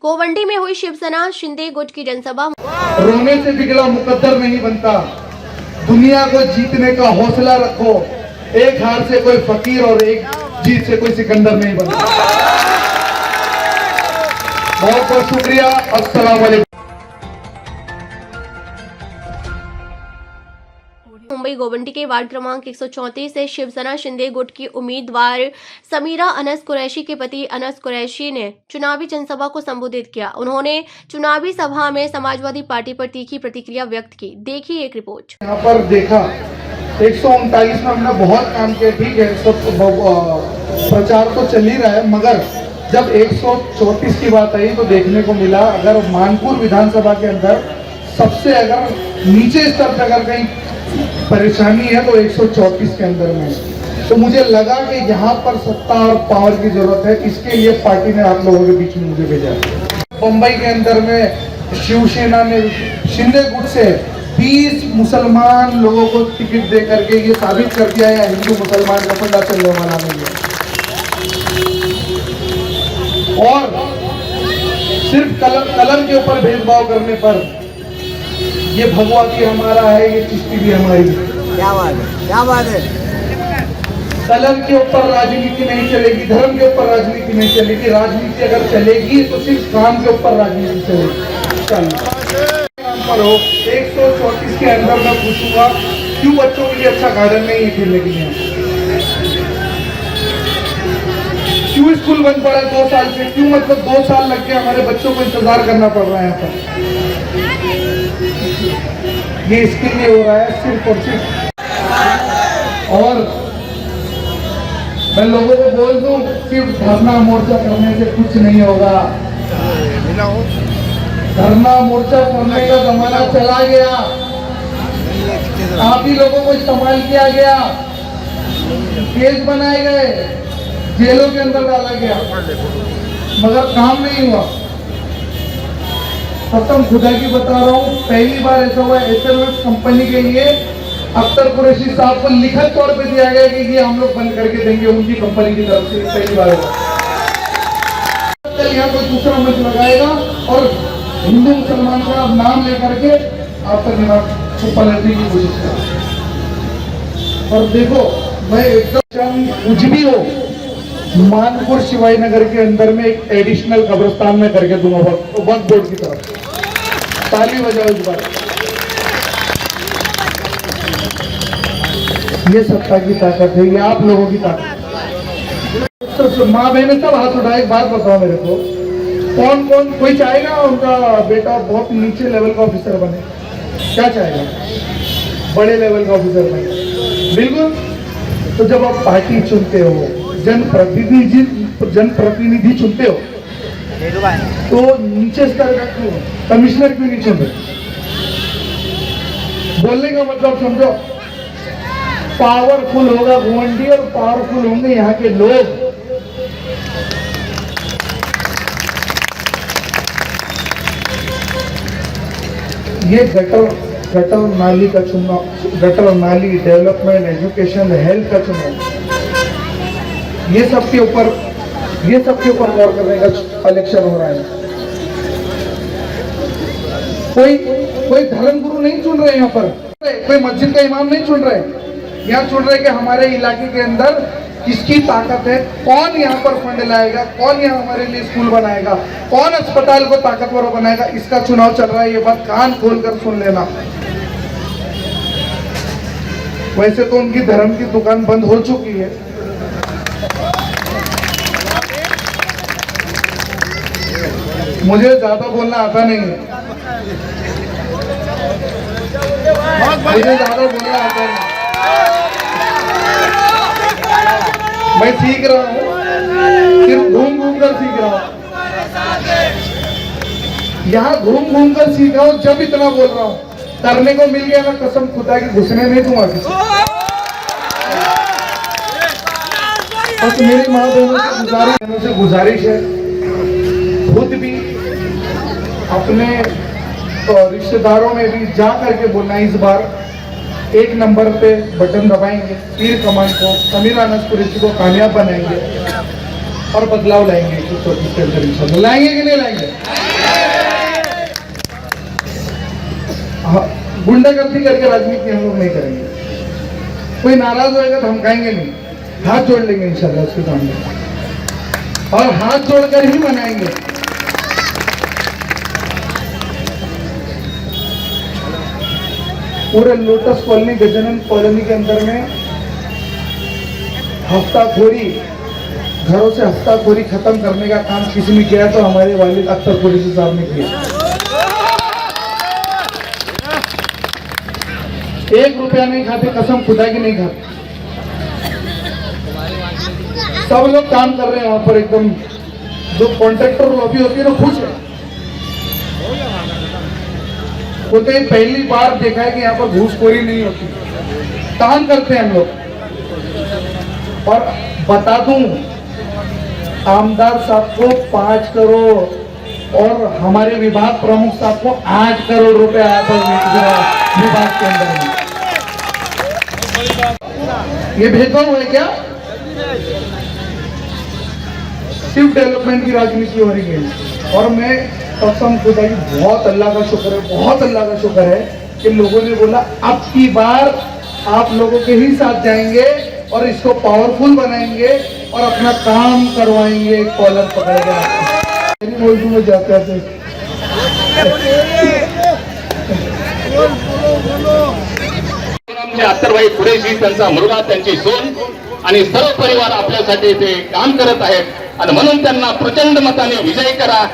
गोवंडी में हुई शिवसेना शिंदे गुट की जनसभा। रोने से बिगड़ा मुकद्दर नहीं बनता, दुनिया को जीतने का हौसला रखो। एक हार से कोई फकीर और एक जीत से कोई सिकंदर नहीं बनता। बहुत बहुत शुक्रिया। अस्सलाम वालेकुम। मुंबई गोवंडी के वार्ड क्रमांक 134 से शिवसेना शिंदे गुट की उम्मीदवार समीरा अनस कुरैशी के पति अनस कुरैशी ने चुनावी जनसभा को संबोधित किया। उन्होंने चुनावी सभा में समाजवादी पार्टी पर तीखी प्रतिक्रिया व्यक्त की। देखिए एक रिपोर्ट। यहाँ पर देखा 139 में हमने बहुत काम किया, ठीक है, सब प्रचार तो चल ही रहा है, मगर जब 134 की बात आई तो देखने को मिला अगर मानपुर विधानसभा के अंदर सबसे अगर नीचे स्तर पर अगर कहीं परेशानी है तो 134 के अंदर में। तो मुझे लगा कि यहाँ पर सत्ता और पावर की जरूरत है, इसके लिए पार्टी ने आप लोगों के बीच में मुझे भेजा। मुंबई के अंदर में शिवसेना ने शिंदे गुट से 20 मुसलमान लोगों को टिकट दे करके ये साबित कर दिया है हिंदू मुसलमान का फंडा चलने वाला नहीं है। और सिर्फ कलम के ऊपर भेदभाव करने पर ये भगवा भी हमारा है, ये चिश्ती भी हमारी है। क्या बात है, क्या बात है। कलम के ऊपर राजनीति नहीं चलेगी, धर्म के ऊपर राजनीति नहीं चलेगी। राजनीति अगर चलेगी तो सिर्फ काम के ऊपर राजनीति चलेगी। पर हो 134 के अंदर मैं पूछूंगा क्यों बच्चों के लिए अच्छा गार्डन नहीं है खेलने के लिए? क्यों स्कूल बंद पड़ा है 2 साल से? क्यों मतलब 2 साल लग के हमारे बच्चों को इंतजार करना पड़ रहा है यहाँ पर? ये इसके लिए हो रहा है सिर्फ और सिर्फ। और मैं लोगों को बोल दूं सिर्फ धरना मोर्चा करने से कुछ नहीं होगा। धरना मोर्चा करने का जमाना चला गया, आप ही लोगों को इस्तेमाल किया गया, केस बनाए गए, जेलों के अंदर डाला गया, मगर काम नहीं हुआ। खत्म खुदा की बता रहा हूँ, पहली बार ऐसा हुआ एसएमएस कंपनी के लिए अख्तर कुरैशी साहब को लिखित तौर पे दिया गया कि ये हम लोग बंद करके देंगे, उनकी कंपनी की तरफ से पहली बार हुआ। यहाँ कोई दूसरा मंच लगाएगा और हिंदू मुसलमान का नाम लेकर के आपका दिमाग को पलटने की कोशिश करें। और देखो मैं एकदम कुछ भी हो, मानपुर शिवाई नगर के अंदर में एक एडिशनल कब्रिस्तान में करके दूंगा वक्फ बोर्ड की तरफ। ताली बजाओ इस बार। ये सत्ता की ताकत है, ये आप लोगों की ताकत। तो माँ बहने सब हाथ उठाए। एक बात बताओ मेरे को, कौन कौन कोई चाहेगा उनका बेटा बहुत नीचे लेवल का ऑफिसर बने? क्या चाहेगा? बड़े लेवल का ऑफिसर बने। बिल्कुल। तो जब आप पार्टी चुनते हो, जनप्रतिनिधि चुनते हो, तो नीचे स्तर का क्यों कमिश्नर क्यों नहीं चुन रहे? बोलने का मतलब समझो, पावरफुल होगा गोवंडी और पावरफुल होंगे यहाँ के लोग। ये गटर नाली का चुनाव, गटर नाली, डेवलपमेंट, एजुकेशन, हेल्थ का चुनाव, ये सब के ऊपर गौर करने का इलेक्शन हो रहा है। कोई धर्मगुरु नहीं चुन रहे यहाँ पर, कोई मस्जिद का इमाम नहीं चुन रहे। यहाँ चुन रहे कि हमारे इलाके के अंदर किसकी ताकत है, कौन यहाँ पर फंड लाएगा, कौन यहाँ हमारे लिए स्कूल बनाएगा, कौन अस्पताल को ताकतवर बनाएगा, इसका चुनाव चल रहा है। ये बात कान खोलकर सुन लेना। वैसे तो उनकी धर्म की दुकान बंद हो चुकी है। मुझे ज्यादा बोलना आता नहीं है, मुझे ज्यादा बोलना आता नहीं, मैं सीख रहा हूँ, सिर्फ घूम कर सीख रहा हूँ। यहाँ घूम कर सीख रहा हूँ। जब इतना बोल रहा हूँ, करने को मिल गया ना, कसम खुदा की घुसने नहीं दूंगा किसी। बस मेरी माँ बहनों से गुजारिश है, खुद भी अपने रिश्तेदारों में भी जा करके बोलना, इस बार 1 नंबर पे बटन दबाएंगे, तीर कमान को, समीरा अनस कुरैशी को कामयाब बनाएंगे। और बदलाव लाएंगे 134 के अंदर इंशाल्लाह। लाएंगे कि नहीं लाएंगे? हाँ, गुंडागर्दी करके राजनीति हम लोग नहीं करेंगे। कोई नाराज होएगा तो हम कहेंगे नहीं, हाथ जोड़ लेंगे इंशाल्लाह उसके सामने, और हाथ जोड़कर ही मनाएंगे। पूरे लोटस कॉलोनी, गजानन कॉलोनी के अंदर में हफ्ताखोरी, घरों से हफ्ताखोरी खत्म करने का काम किसी ने किया तो हमारे वालिद अख्तर कुरैशी साहब ने किया। 1 रुपया नहीं खाते, कसम खुदा की नहीं खाते। सब लोग काम कर रहे हैं वहां पर, एकदम जो कॉन्ट्रैक्टर लॉबी होती है ना खुश है। वो तो ये पहली बार देखा है कि यहाँ पर घूसखोरी नहीं होती, काम करते हैं हम लोग। और बता दूं, आमदार साहब को 5 करोड़ और हमारे विभाग प्रमुख साहब को 8 करोड़ रुपए आया था विभाग के अंदर में। ये भेदभाव है क्या? सिर्फ डेवलपमेंट की राजनीति हो रही है। और मैं कसम खुदा की बहुत अल्लाह का शुक्र है, बहुत अल्लाह का शुक्र है कि लोगों ने बोला अब की बार आप लोगों के ही साथ जाएंगे और इसको पावरफुल बनाएंगे और अपना काम करवाएंगे। कॉलर पकड़ेगा में जाते थे। अत्तरभाई कुरैशी, त्यांचा मुलगा, त्यांची सून आणि सर्व परिवार आपल्यासाठी ते काम करत आहेत आणि म्हणून त्यांना प्रचंड मताने विजयी करा।